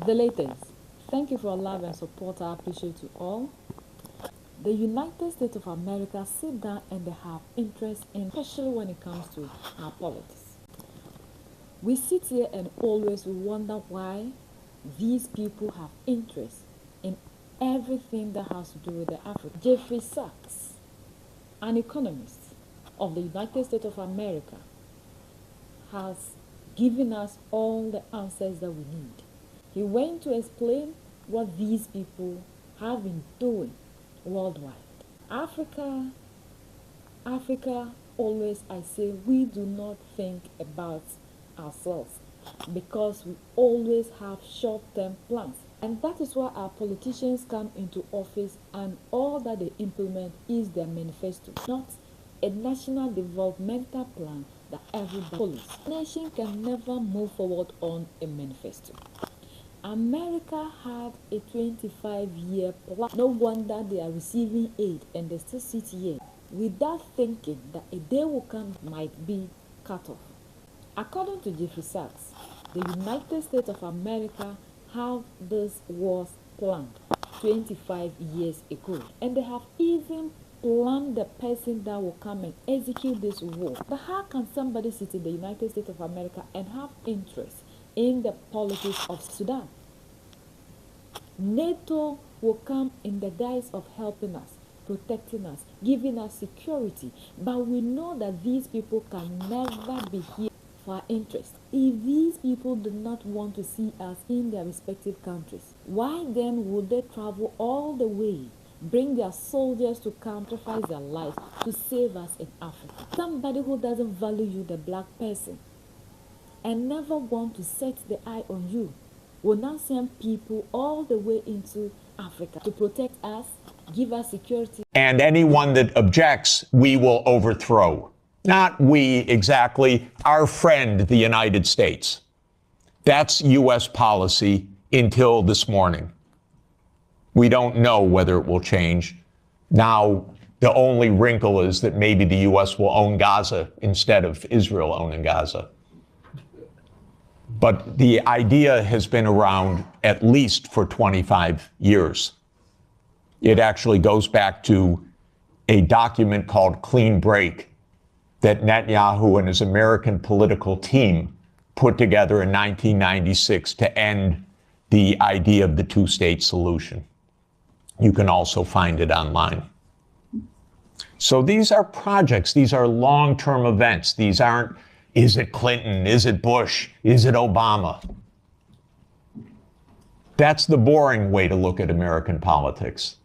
The latest. Thank you for your love and support. I appreciate you all. The United States of America sit down and they have interest in, especially when it comes to our politics. We sit here and always wonder why these people have interest in everything that has to do with the Africa. Jeffrey Sachs, an economist of the United States of America, has given us all the answers that we need. He went to explain what these people have been doing worldwide. Africa, always I say, we do not think about ourselves because we always have short-term plans. And that is why our politicians come into office and all that they implement is their manifesto, not a national developmental plan that everybody follows. A nation can never move forward on a manifesto. America had a 25-year plan. No wonder they are receiving aid and they still sit here without thinking that a day will come might be cut off. According to Jeffrey Sachs, the United States of America have this war planned 25 years ago, and they have even planned the person that will come and execute this war. But how can somebody sit in the United States of America and have interest in the politics of Sudan? NATO will come in the guise of helping us, protecting us, giving us security, but we know that these people can never be here for our interest. If these people do not want to see us in their respective countries, why then would they travel all the way, bring their soldiers to sacrifice their lives to save us in Africa? Somebody who doesn't value you, the black person, and never want to set the eye on you, will now send people all the way into Africa to protect us, give us security. And anyone that objects, we will overthrow. Not we exactly, our friend, the United States. That's U.S. policy until this morning. We don't know whether it will change. Now, the only wrinkle is that maybe the U.S. will own Gaza instead of Israel owning Gaza. But the idea has been around at least for 25 years. It actually goes back to a document called Clean Break that Netanyahu and his American political team put together in 1996 to end the idea of the two-state solution. You can also find it online. So these are projects. These are long-term events. These aren't, is it Clinton? Is it Bush? Is it Obama? That's the boring way to look at American politics,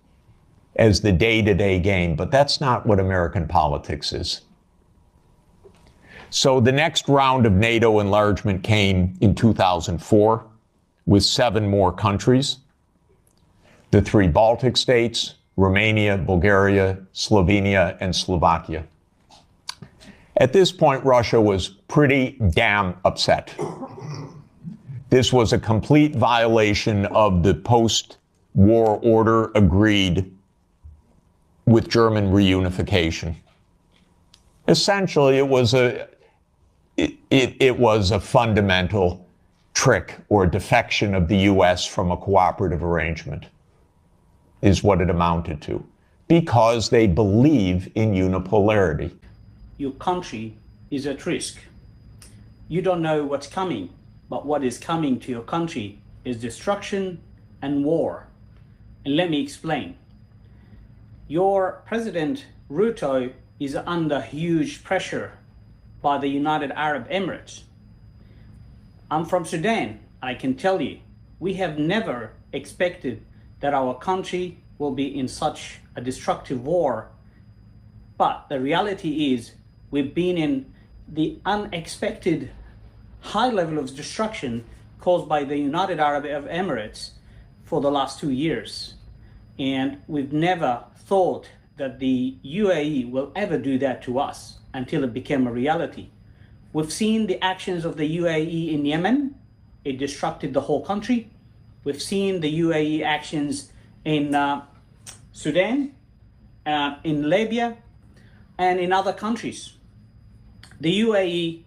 as the day-to-day game, but that's not what American politics is. So the next round of NATO enlargement came in 2004 with 7 more countries: the 3 Baltic states, Romania, Bulgaria, Slovenia, and Slovakia. At this point, Russia was pretty damn upset. This was a complete violation of the post-war order agreed with German reunification. Essentially, it was a fundamental trick or defection of the U.S. from a cooperative arrangement, is what it amounted to, because they believe in unipolarity. Your country is at risk. You don't know what's coming, but what is coming to your country is destruction and war. And let me explain. Your President Ruto is under huge pressure by the United Arab Emirates. I'm from Sudan. I can tell you, we have never expected that our country will be in such a destructive war. But the reality is, we've been in the unexpected high level of destruction caused by the United Arab Emirates for the last 2 years. And we've never thought that the UAE will ever do that to us until it became a reality. We've seen the actions of the UAE in Yemen. It destructed the whole country. We've seen the UAE actions in Sudan, in Libya, and in other countries. The UAE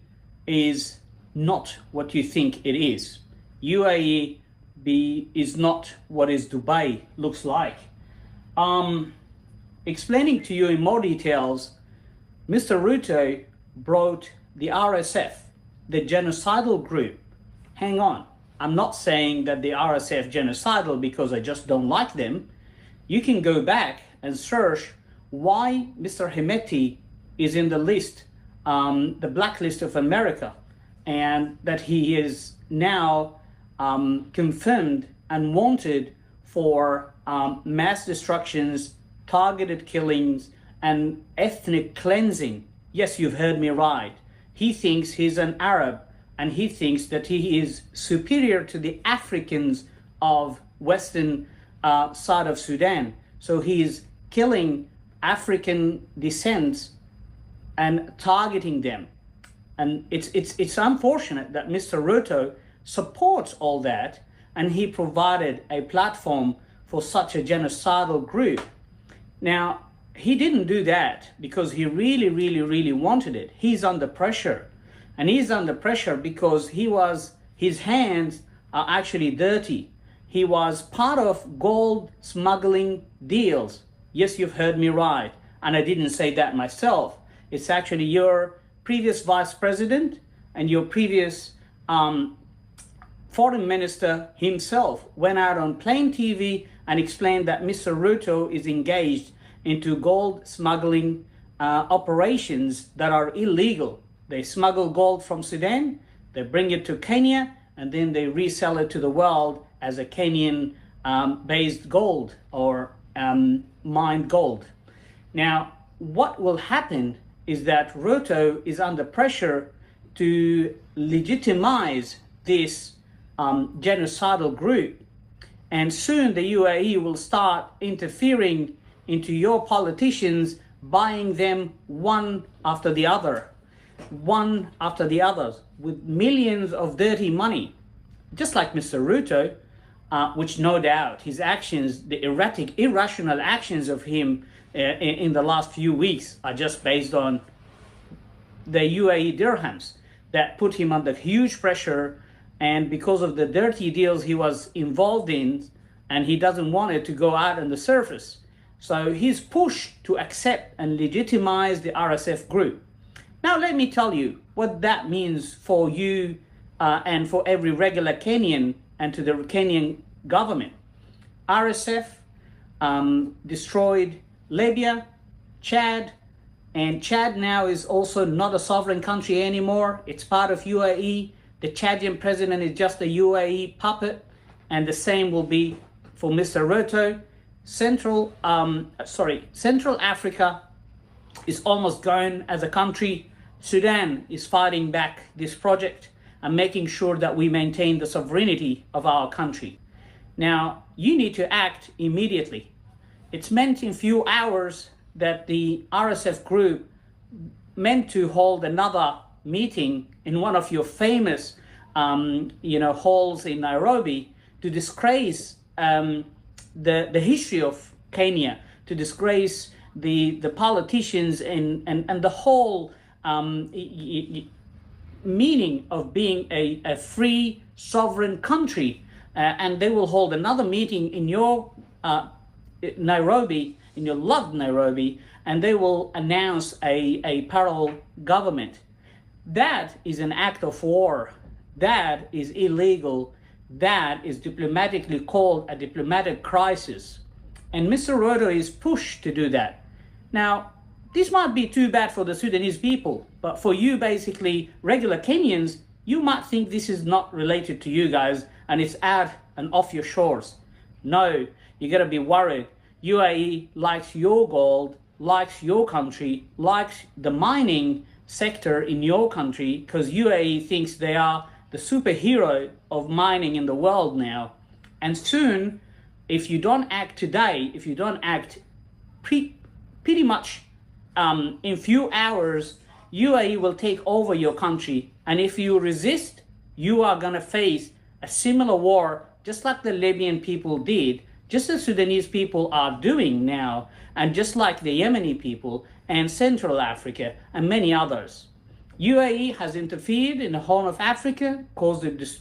is not what you think it is. UAE is not what is Dubai looks like. Explaining to you in more details, Mr. Ruto brought the RSF, the genocidal group. Hang on, I'm not saying that the RSF genocidal because I just don't like them. You can go back and search why Mr. Hemeti is in the list, the blacklist of America, and that he is now confirmed and wanted for mass destructions, targeted killings, and ethnic cleansing. Yes, you've heard me right. He thinks he's an Arab, and he thinks that he is superior to the Africans of western side of Sudan. So he is killing African descents and targeting them. And it's unfortunate that Mr. Ruto supports all that, and he provided a platform for such a genocidal group. Now, he didn't do that because he really wanted it. He's under pressure. And he's under pressure because his hands are actually dirty. He was part of gold smuggling deals. Yes, you've heard me right. And I didn't say that myself. It's actually your previous vice president and your previous foreign minister himself went out on plain TV and explained that Mr. Ruto is engaged into gold smuggling operations that are illegal. They smuggle gold from Sudan, they bring it to Kenya, and then they resell it to the world as a Kenyan based gold or mined gold. Now, what will happen is that Ruto is under pressure to legitimize this genocidal group, and soon the UAE will start interfering into your politicians, buying them one after the other with millions of dirty money, just like Mr. Ruto, which no doubt his actions, the erratic, irrational actions of him in the last few weeks are just based on the UAE dirhams that put him under huge pressure, and because of the dirty deals he was involved in, and he doesn't want it to go out on the surface. So he's pushed to accept and legitimize the RSF group. Now let me tell you what that means for you and for every regular Kenyan and to the Kenyan government. RSF destroyed Libya, Chad, and Chad now is also not a sovereign country anymore. It's part of UAE. The Chadian president is just a UAE puppet, and the same will be for Mr. Ruto. Central Africa is almost gone as a country. Sudan is fighting back this project and making sure that we maintain the sovereignty of our country. Now, you need to act immediately. It's meant in few hours that the RSF group meant to hold another meeting in one of your famous halls in Nairobi to disgrace the history of Kenya, to disgrace the politicians and the whole meaning of being a free sovereign country. And they will hold another meeting in your Nairobi, in your loved Nairobi, and they will announce a parallel government. That is an act of war. That is illegal. That is diplomatically called a diplomatic crisis. And Mr. Ruto is pushed to do that. Now, this might be too bad for the Sudanese people, but for you, basically, regular Kenyans, you might think this is not related to you guys and it's out and off your shores. No, you gotta be worried. UAE likes your gold, likes your country, likes the mining sector in your country, because UAE thinks they are the superhero of mining in the world now. And soon, if you don't act today, if you don't act pretty much in few hours, UAE will take over your country. And if you resist, you are gonna face a similar war, just like the Libyan people did, just as Sudanese people are doing now, and just like the Yemeni people and Central Africa and many others. UAE has interfered in the Horn of Africa, caused it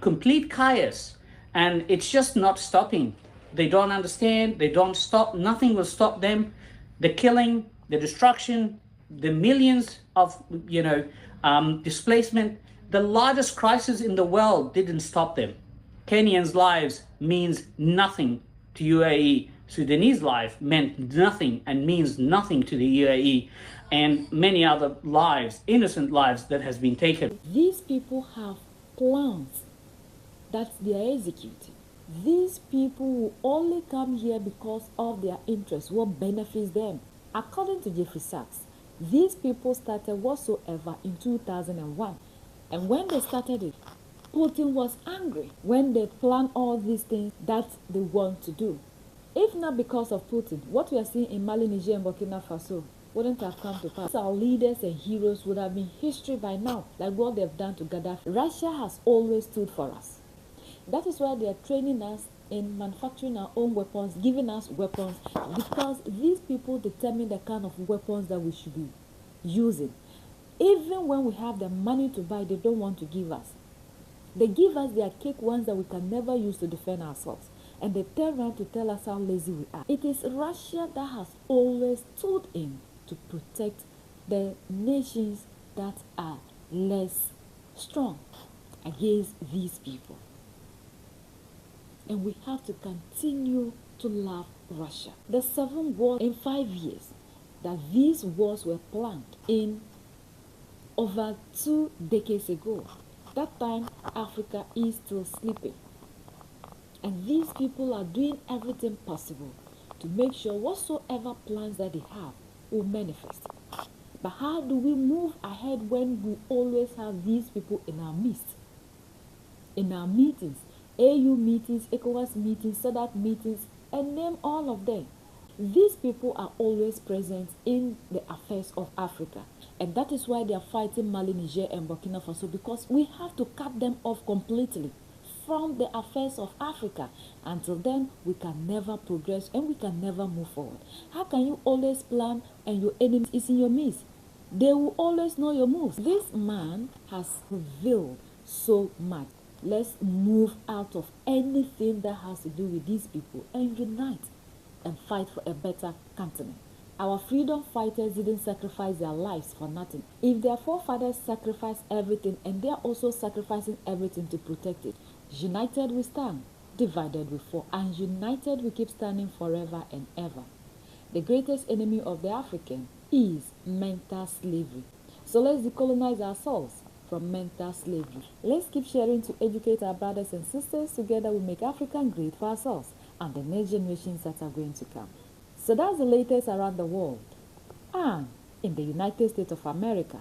complete chaos, And it's just not stopping. They don't understand, they don't stop, nothing will stop them. The killing, the destruction, the millions of, displacement, the largest crisis in the world didn't stop them. Kenyans' lives means nothing to UAE. Sudanese life meant nothing and means nothing to the UAE, and many other lives, innocent lives, that has been taken. These people have plans that they are executing. These people will only come here because of their interests, what benefits them. According to Jeffrey Sachs, these people started whatsoever in 2001. And when they started it, Putin was angry when they planned all these things that they want to do. If not because of Putin, what we are seeing in Mali, Niger, and Burkina Faso wouldn't have come to pass. Our leaders and heroes would have been history by now, like what they've done to Gaddafi. Russia has always stood for us. That is why they are training us in manufacturing our own weapons, giving us weapons, because these people determine the kind of weapons that we should be using. Even when we have the money to buy, they don't want to give us. They give us their cake ones that we can never use to defend ourselves. And they turn around to tell us how lazy we are. It is Russia that has always stood in to protect the nations that are less strong against these people. And we have to continue to love Russia. The 7 wars in 5 years, that these wars were planned in over 2 decades ago. That time, Africa is still sleeping. And these people are doing everything possible to make sure whatsoever plans that they have will manifest. But how do we move ahead when we always have these people in our midst? In our meetings, AU meetings, ECOWAS meetings, SADC meetings, and name all of them. These people are always present in the affairs of Africa. And that is why they are fighting Mali, Niger, and Burkina Faso, because we have to cut them off completely from the affairs of Africa. Until then, we can never progress and we can never move forward. How can you always plan and your enemy is in your midst? They will always know your moves. This man has revealed so much. Let's move out of anything that has to do with these people and unite and fight for a better continent. Our freedom fighters didn't sacrifice their lives for nothing. If their forefathers sacrificed everything and they are also sacrificing everything to protect it, united we stand, divided we fall, and united we keep standing forever and ever. The greatest enemy of the African is mental slavery. So let's decolonize ourselves from mental slavery. Let's keep sharing to educate our brothers and sisters. Together we make Africa great for ourselves and the next generations that are going to come. So that's the latest around the world and in the United States of America.